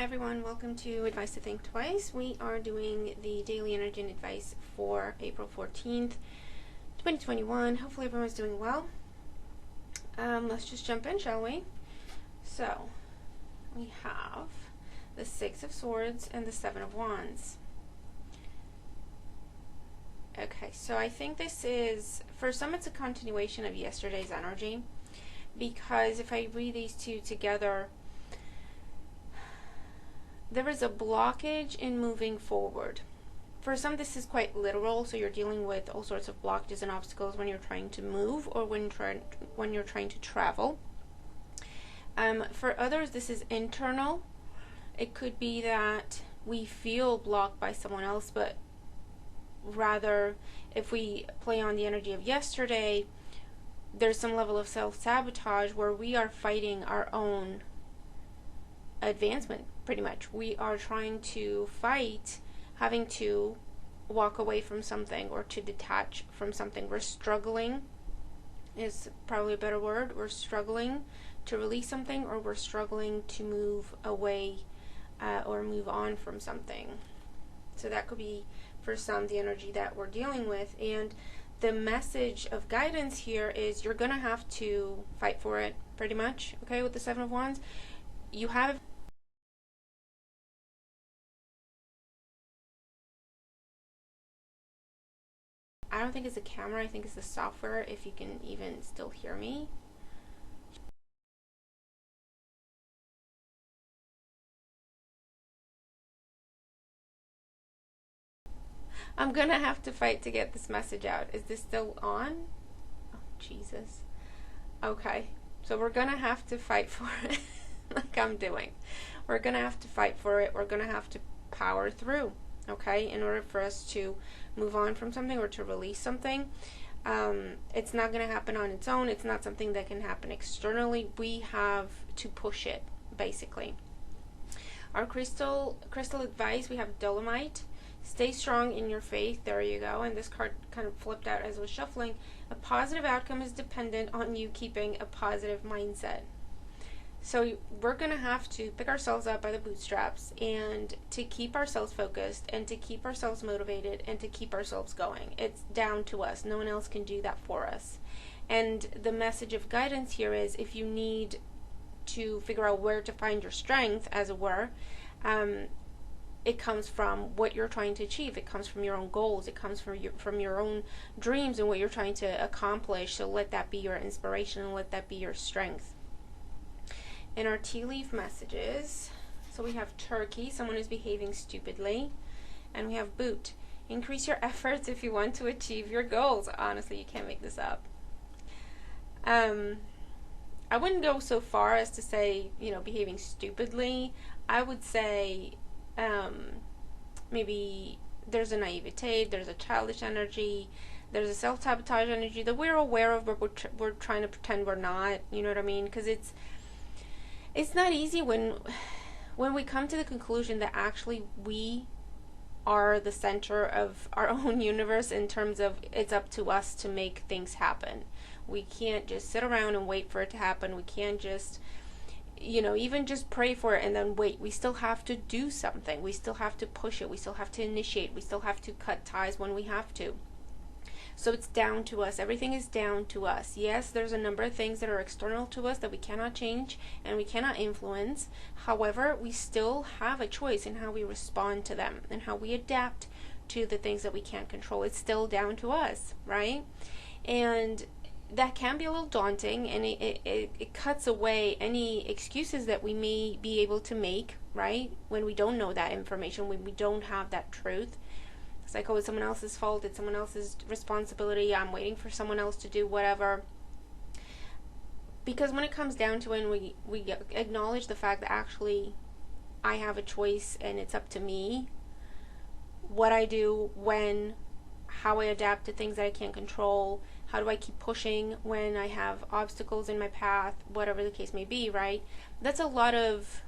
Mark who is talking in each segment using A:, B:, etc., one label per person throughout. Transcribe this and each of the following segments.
A: Hi everyone, welcome to Advice to Think Twice. We are doing the daily energy and advice for April 14th, 2021. Hopefully everyone's doing well. Let's just jump in, shall we? So, we have the Six of Swords and the Seven of Wands. Okay, so I think this is, for some it's a continuation of yesterday's energy, because if I read these two together, there is a blockage in moving forward. For some, this is quite literal, so you're dealing with all sorts of blockages and obstacles when you're trying to move or when you're trying to travel. For others, this is internal. It could be that we feel blocked by someone else, but rather, if we play on the energy of yesterday, there's some level of self-sabotage where we are fighting our own advancement, pretty much. We are trying to fight having to walk away from something or to detach from something. We're struggling is probably a better word. We're struggling to release something, or we're struggling to move away or move on from something. So that could be, for some, the energy that we're dealing with. And the message of guidance here is you're going to have to fight for it, pretty much, okay, with the Seven of Wands. You have I don't think it's the camera, I think it's the software, if you can even still hear me. I'm gonna have to fight to get this message out. Is this still on? Oh, Jesus. Okay, so we're gonna have to fight for it, like I'm doing. We're gonna have to fight for it. We're gonna have to power through, okay, in order for us to move on from something or to release something. It's not going to happen on its own. It's not something that can happen externally. We have to push it, basically. Our crystal advice, we have Dolomite. Stay strong in your faith. There you go. And this card kind of flipped out as I was shuffling. A positive outcome is dependent on you keeping a positive mindset. So we're going to have to pick ourselves up by the bootstraps and to keep ourselves focused and to keep ourselves motivated and to keep ourselves going. It's down to us. No one else can do that for us. And the message of guidance here is, if you need to figure out where to find your strength, as it were, it comes from what you're trying to achieve. It comes from your own goals. It comes from your own dreams and what you're trying to accomplish. So let that be your inspiration and let that be your strength. In our tea leaf messages, so we have Turkey, someone who's behaving stupidly, and we have Boot, increase your efforts if you want to achieve your goals. Honestly, you can't make this up. I wouldn't go so far as to say, behaving stupidly. I would say maybe there's a naivete, there's a childish energy, there's a self-sabotage energy that we're aware of, but we're trying to pretend we're not, you know what I mean? Because it's not easy when we come to the conclusion that actually we are the center of our own universe, in terms of it's up to us to make things happen. We can't just sit around and wait for it to happen. We can't just, even just pray for it and then wait. We still have to do something. We still have to push it. We still have to initiate. We still have to cut ties when we have to. So it's down to us. Everything is down to us. Yes, there's a number of things that are external to us that we cannot change and we cannot influence. However, we still have a choice in how we respond to them and how we adapt to the things that we can't control. It's still down to us, right? And that can be a little daunting, and it cuts away any excuses that we may be able to make, right? When we don't know that information, when we don't have that truth. It's like, oh, it's someone else's fault, it's someone else's responsibility, I'm waiting for someone else to do whatever. Because when it comes down to it, and we acknowledge the fact that actually I have a choice and it's up to me what I do, when, how I adapt to things that I can't control, how do I keep pushing when I have obstacles in my path, whatever the case may be, right? That's a lot of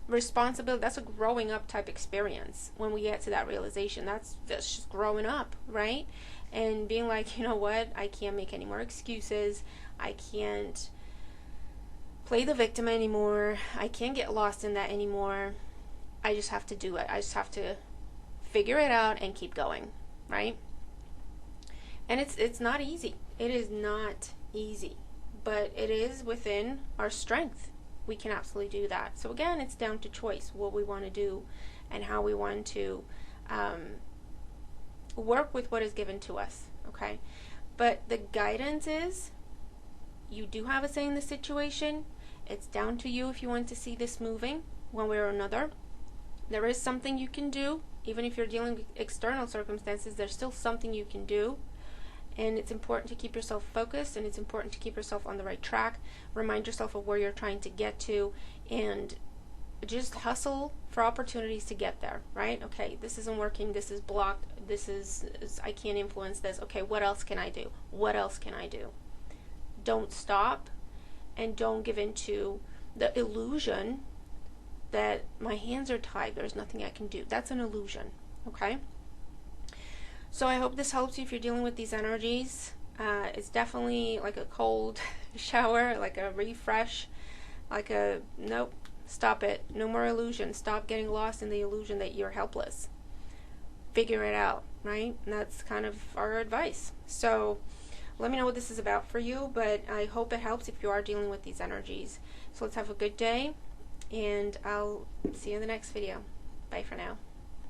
A: responsibility. That's a growing up type experience. When we get to that realization, that's just growing up, right? And being like, you know what, I can't make any more excuses. I can't play the victim anymore. I can't get lost in that anymore. I just have to do it. I just have to figure it out and keep going, right? And it's not easy. It is not easy, but it is within our strength. We can absolutely do that. So again, it's down to choice, what we want to do and how we want to work with what is given to us, okay? But the guidance is, you do have a say in the situation. It's down to you if you want to see this moving one way or another. There is something you can do. Even if you're dealing with external circumstances, there's still something you can do. And it's important to keep yourself focused, and it's important to keep yourself on the right track. Remind yourself of where you're trying to get to, and just hustle for opportunities to get there, right? Okay, this isn't working, this is blocked, this is I can't influence this. Okay, what else can I do? What else can I do? Don't stop, and don't give in to the illusion that my hands are tied, there's nothing I can do. That's an illusion, okay? So I hope this helps you if you're dealing with these energies. It's definitely like a cold shower, like a refresh, like a, nope, stop it. No more illusion. Stop getting lost in the illusion that you're helpless. Figure it out, right? And that's kind of our advice. So let me know what this is about for you, but I hope it helps if you are dealing with these energies. So let's have a good day, and I'll see you in the next video. Bye for now.